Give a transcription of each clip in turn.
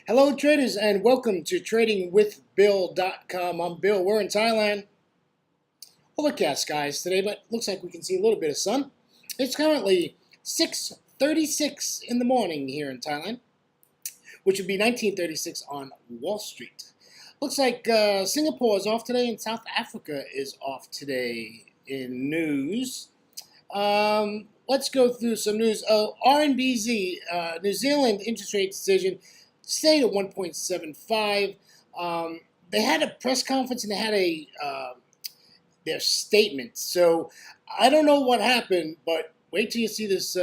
Hello, traders, and welcome to tradingwithbill.com. I'm Bill. We're in Thailand. Overcast skies today, but looks like we can see a little bit of sun. It's currently 6:36 in the morning here in Thailand, which would be 1936 on Wall Street. Looks like Singapore is off today and South Africa is off today in news. Let's go through some news. RNBZ, New Zealand interest rate decision stayed at 1.75. They had a press conference and they had their statement. So I don't know what happened, but wait till you see this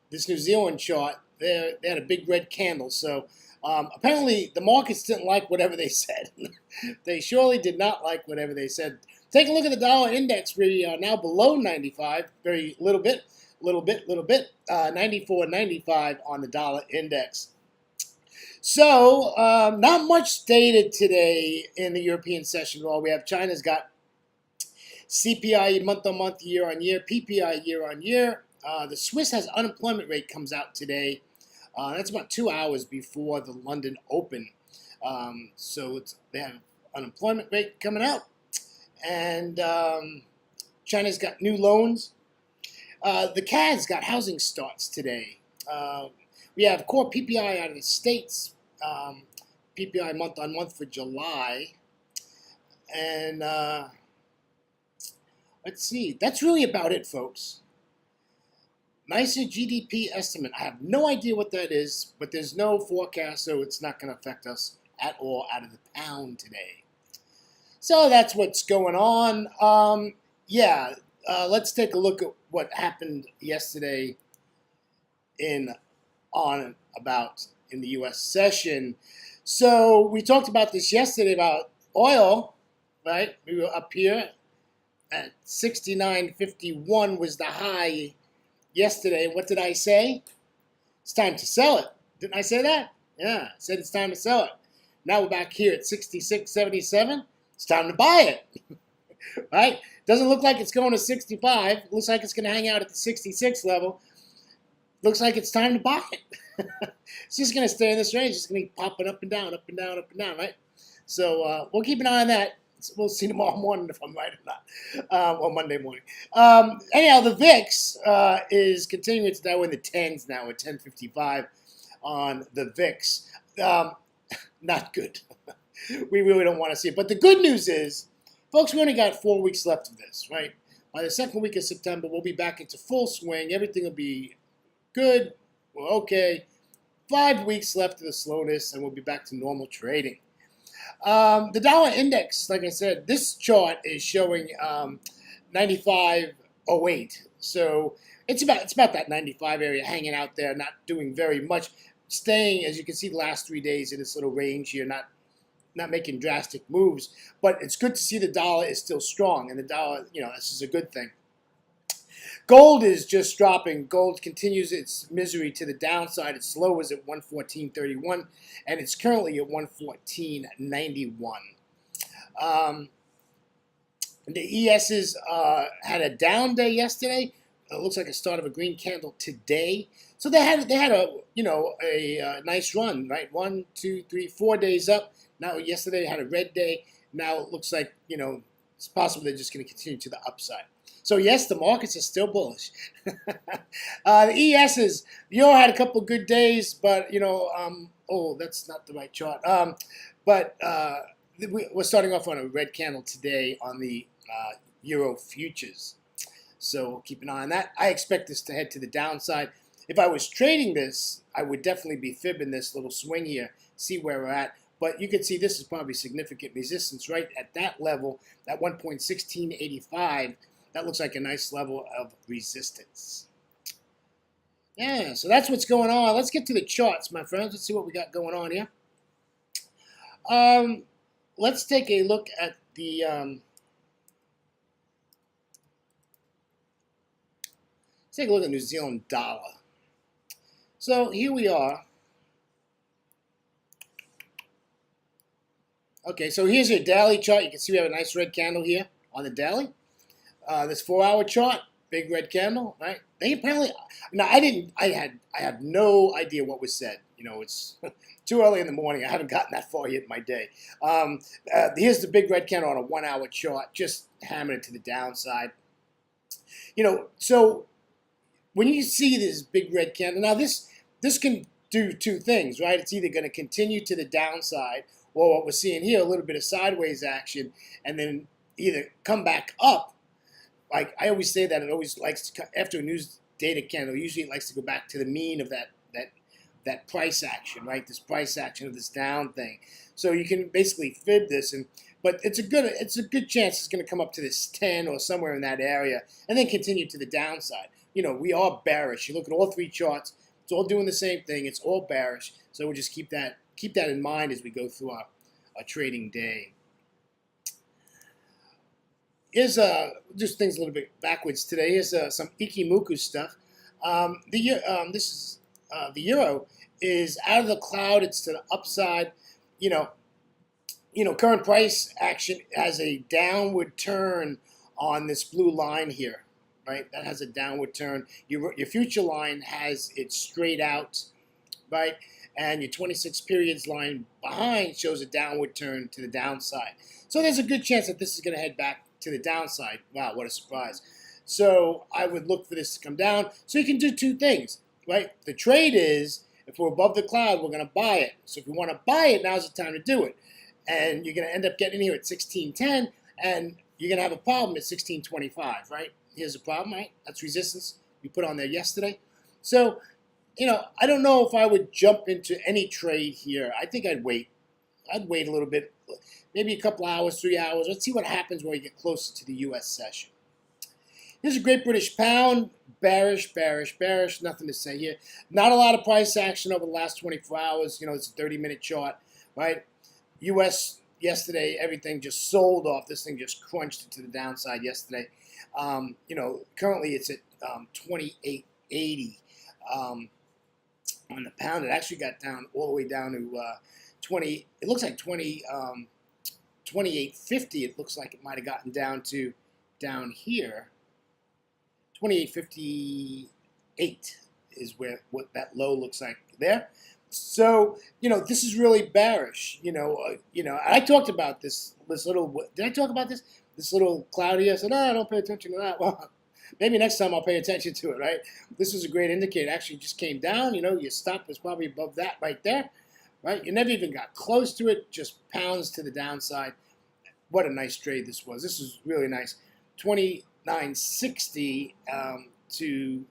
this New Zealand chart. They had a big red candle. So apparently the markets didn't like whatever they said. They surely did not like whatever they said. Take a look at the dollar index. We are now below 95, very little bit, 94.95 on the dollar index. So, not much data today in the European session. Well, we have China's got CPI month-on-month, year-on-year, PPI year-on-year. The Swiss has unemployment rate comes out today. That's about 2 hours before the London Open. So they have unemployment rate coming out. And China's got new loans. The CAD's got housing starts today. We have core PPI out of the States, PPI month-on-month for July. And let's see. That's really about it, folks. NICE GDP estimate. I have no idea what that is, but there's no forecast, so it's not going to affect us at all out of the pound today. So that's what's going on. Let's take a look at what happened yesterday in the U.S. session. So we talked about this yesterday about oil, right? We were up here at 69.51 was the high yesterday. What did I say? It's time to sell it. Didn't I say that? Yeah, I said it's time to sell it. Now we're back here at 66.77. It's time to buy it, right? Doesn't look like it's going to 65. Looks like it's going to hang out at the 66 level. Looks like it's time to buy it. It's just going to stay in this range. It's going to be popping up and down, up and down, up and down, right? So we'll keep an eye on that. We'll see tomorrow morning if I'm right or not, or Monday morning. Anyhow, the VIX is continuing to down in the 10s now at 10.55 on the VIX. Not good. We really don't want to see it. But the good news is, folks, we only got 4 weeks left of this, right? By the second week of September, we'll be back into full swing. Everything will be good. We're okay. 5 weeks left of the slowness, and we'll be back to normal trading. The dollar index, like I said, this chart is showing 95.08. So it's about that 95 area, hanging out there, not doing very much. Staying, as you can see, the last 3 days in this little range here, not making drastic moves, but it's good to see the dollar is still strong, and the dollar, this is a good thing. Gold is just dropping. Gold continues its misery to the downside. Its low was at 114.31, and it's currently at 114.91. The ESs had a down day yesterday. It looks like a start of a green candle today. So they had a nice run, right? 1, 2, 3, 4 days up. Now yesterday they had a red day. Now it looks like it's possible they're just going to continue to the upside. So yes, the markets are still bullish. The ESs, the euro had a couple good days, but that's not the right chart. But we're starting off on a red candle today on the euro futures. So keep an eye on that. I expect this to head to the downside. If I was trading this, I would definitely be fibbing this little swing here, see where we're at. But you can see this is probably significant resistance right at that level, that 1.1685. That looks like a nice level of resistance. Yeah, so that's what's going on. Let's get to the charts, my friends. Let's see what we got going on here. Let's take a look at the... let's take a look at New Zealand dollar. So here we are. Okay, so here's your daily chart. You can see we have a nice red candle here on the daily. This 4-hour chart, big red candle, right? They apparently, now I had no idea what was said It's too early in the morning. I haven't gotten that far yet in my day. Here's the big red candle on a 1-hour chart, just hammering it to the downside. So when you see this big red candle, now this can do two things, right? It's either going to continue to the downside, or what we're seeing here, a little bit of sideways action, and then either come back up. Like I always say that it always likes to, after a news data candle, usually it likes to go back to the mean of that price action, right? This price action of this down thing. So you can basically fib this, but it's a good chance it's going to come up to this 10 or somewhere in that area, and then continue to the downside. We are bearish. You look at all three charts; it's all doing the same thing. It's all bearish. So we'll just keep that in mind as we go through our trading day. Here's just things a little bit backwards today. Here's some Ikimuku stuff. The euro is out of the cloud. It's to the upside. Current price action has a downward turn on this blue line here, right? That has a downward turn. Your future line has it straight out, right? And your 26 periods line behind shows a downward turn to the downside. So there's a good chance that this is going to head back to the downside. Wow, what a surprise. So I would look for this to come down. So you can do two things, right? The trade is, if we're above the cloud, we're going to buy it. So if you want to buy it, now's the time to do it. And you're going to end up getting here at 1610, and you're going to have a problem at 1625, right? Here's the problem, right? That's resistance we put on there yesterday. So, I don't know if I would jump into any trade here. I think I'd wait. I'd wait a little bit, maybe a couple hours, 3 hours. Let's see what happens when we get closer to the U.S. session. Here's a Great British Pound. Bearish, bearish, bearish. Nothing to say here. Not a lot of price action over the last 24 hours. It's a 30-minute chart, right? U.S. yesterday, everything just sold off. This thing just crunched it to the downside yesterday. Currently it's at 28.80 on the pound. It actually got down all the way down to 20. It looks like 28.50. It looks like it might have gotten down to down here. 28.58 is what that low looks like there. So this is really bearish. I talked about this little. Did I talk about this? This little cloud here. I said, no, don't pay attention to that. Well, maybe next time I'll pay attention to it. Right? This was a great indicator. Actually, just came down. Your stop was probably above that right there. Right? You never even got close to it. Just pounds to the downside. What a nice trade this was. This was really nice. 29.60 to,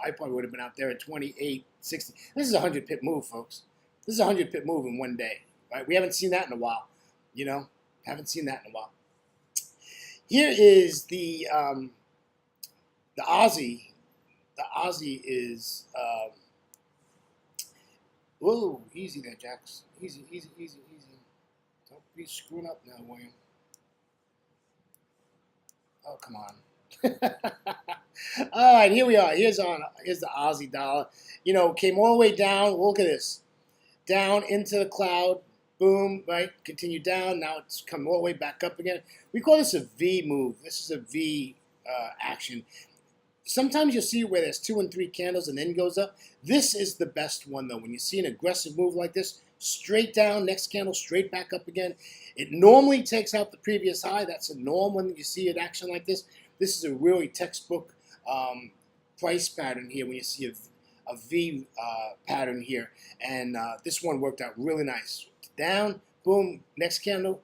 I probably would have been out there at 28.60. This is a 100-pip move, folks. This is a 100-pip move in one day, right? We haven't seen that in a while, Haven't seen that in a while. Here is the Aussie. The Aussie is, whoa, easy there, Jax. Easy, easy, easy, easy. Don't be screwing up now, William. Oh, come on. All right, here we are. Here's the Aussie dollar. Came all the way down. Look at this. Down into the cloud. Boom, right? Continue down. Now it's come all the way back up again. We call this a V move. This is a V action. Sometimes you'll see where there's 2 and 3 candles and then goes up. This is the best one, though. When you see an aggressive move like this, straight down, next candle, straight back up again. It normally takes out the previous high. That's a norm when you see an action like this. This is a really textbook price pattern here when you see a V pattern here. And this one worked out really nice. Down, boom, next candle,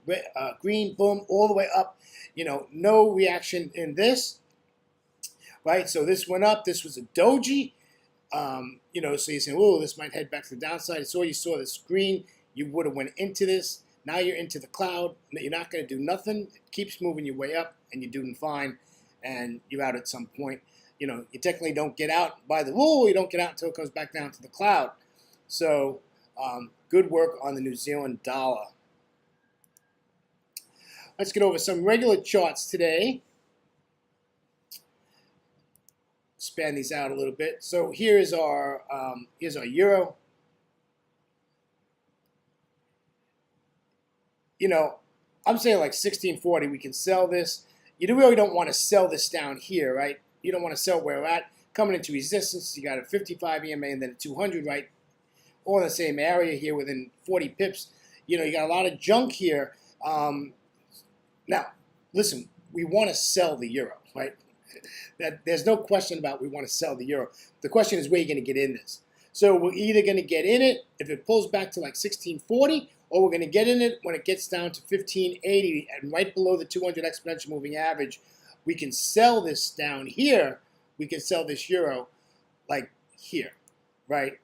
green, boom, all the way up. No reaction in this, right? So this went up. This was a doji. So you're saying, oh, this might head back to the downside. So you saw this green. You would have went into this. Now you're into the cloud. You're not going to do nothing. It keeps moving your way up, and you're doing fine. And you're out at some point. You technically don't get out by the rule. You don't get out until it goes back down to the cloud. So good work on the New Zealand dollar. Let's get over some regular charts today. Span these out a little bit. So here's our euro. I'm saying like 1640. We can sell this. You really don't want to sell this down here, right? You don't want to sell where we're at. Coming into resistance, you got a 55 EMA and then a 200, right? all in the same area here within 40 pips. You know, you got a lot of junk here. Now, listen, we want to sell the euro, right? There's no question about we want to sell the euro. The question is where you're going to get in this. So we're either going to get in it if it pulls back to like 1640, or we're going to get in it when it gets down to 1580 and right below the 200 exponential moving average. We can sell this down here. We can sell this euro like here, right?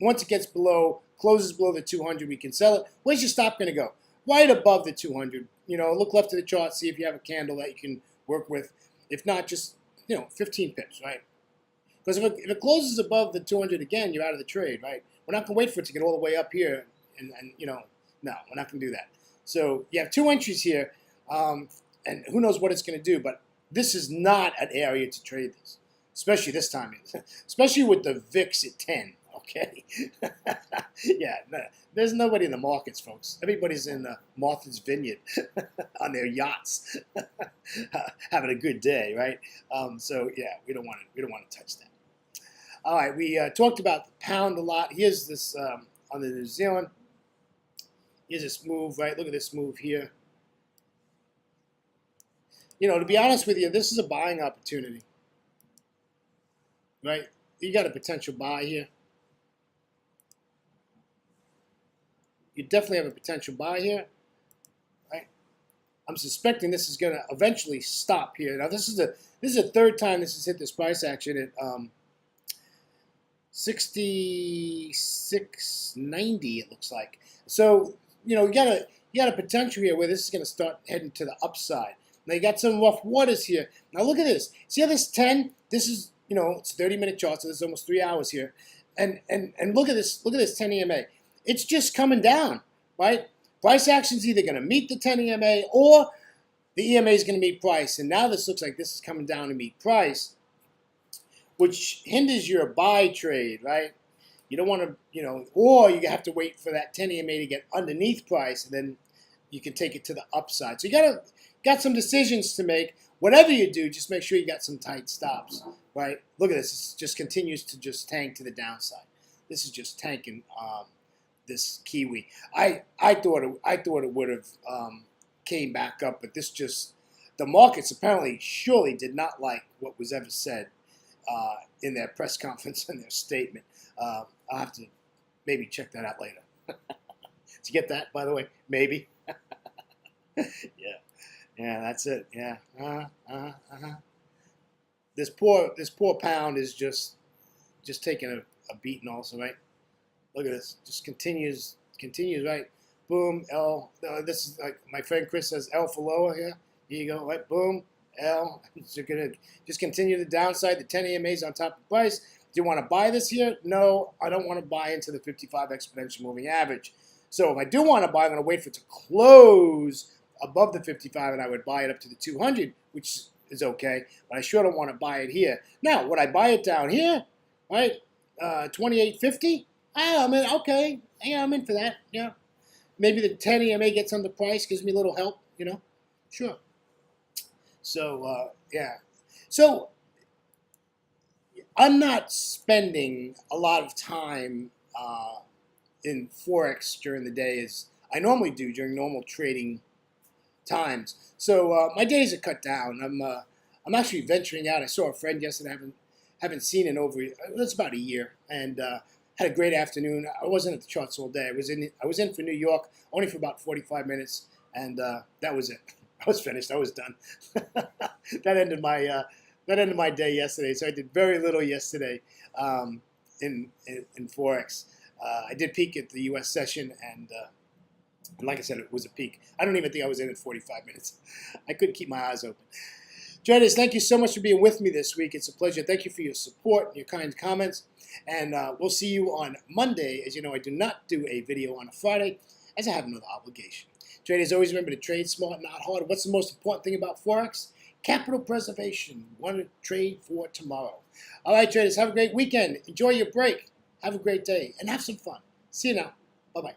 Once it gets below, closes below the 200, we can sell it. Where's your stop going to go? Right above the 200. You know, look left of the chart, see if you have a candle that you can work with. If not, just, 15 pips, right? Because if it closes above the 200 again, you're out of the trade, right? We're not going to wait for it to get all the way up here. And no, we're not going to do that. So you have two entries here, and who knows what it's going to do. But this is not an area to trade this, especially this time, especially with the VIX at 10. Okay, yeah, there's nobody in the markets, folks. Everybody's in Martha's Vineyard on their yachts, having a good day, right? So yeah, we don't want to touch that. All right, we talked about the pound a lot. Here's this on the New Zealand. Here's this move, right? Look at this move here. To be honest with you, this is a buying opportunity, right? You got a potential buy here. You definitely have a potential buy here, right? I'm suspecting this is going to eventually stop here. Now, this is the third time this has hit this price action at 66.90. It looks like. So you got a potential here where this is going to start heading to the upside. Now you got some rough waters here. Now look at this. See how this 10? This is it's 30-minute chart, so this is almost 3 hours here. And look at this. Look at this 10 EMA. It's just coming down, right? Price action's either going to meet the 10 EMA or the EMA is going to meet price. And now this looks like this is coming down to meet price, which hinders your buy trade, right? You don't want to, or you have to wait for that 10 EMA to get underneath price, and then you can take it to the upside. So you got some decisions to make. Whatever you do, just make sure you got some tight stops, right? Look at this. It just continues to just tank to the downside. This is just tanking. This Kiwi, I thought it would have came back up, but the markets apparently surely did not like what was ever said in their press conference and their statement. I'll have to maybe check that out later. Did you get that, by the way? Maybe. Yeah, that's it. Yeah. This poor pound is just taking a beating also, right? Look at this. Just continues, right? Boom, L. This is like my friend Chris says, L for lower here. Here you go, right? Boom, L. So you're going to just continue the downside. The 10 EMAs on top of the price. Do you want to buy this here? No, I don't want to buy into the 55 exponential moving average. So if I do want to buy, I'm going to wait for it to close above the 55, and I would buy it up to the 200, which is okay. But I sure don't want to buy it here. Now, would I buy it down here, right? 28.50? I'm in. Okay, yeah, I'm in for that. Yeah, maybe the 10 EMA gets on the price, gives me a little help. Sure. So yeah, so I'm not spending a lot of time in Forex during the day as I normally do during normal trading times. So my days are cut down. I'm actually venturing out. I saw a friend yesterday. I haven't seen in over. That's about a year, and had a great afternoon. I wasn't at the charts all day. I was in for New York only for about 45 minutes, and that was it. I was finished. I was done. That ended my day yesterday. So I did very little yesterday in Forex. I did peek at the U.S. session, and like I said, it was a peak. I don't even think I was in 45 minutes. I couldn't keep my eyes open. Traders, thank you so much for being with me this week. It's a pleasure. Thank you for your support and your kind comments. And we'll see you on Monday. As you know, I do not do a video on a Friday, as I have another obligation. Traders, always remember to trade smart, not hard. What's the most important thing about Forex? Capital preservation. You want to trade for tomorrow. All right, traders, have a great weekend. Enjoy your break. Have a great day, and have some fun. See you now. Bye-bye.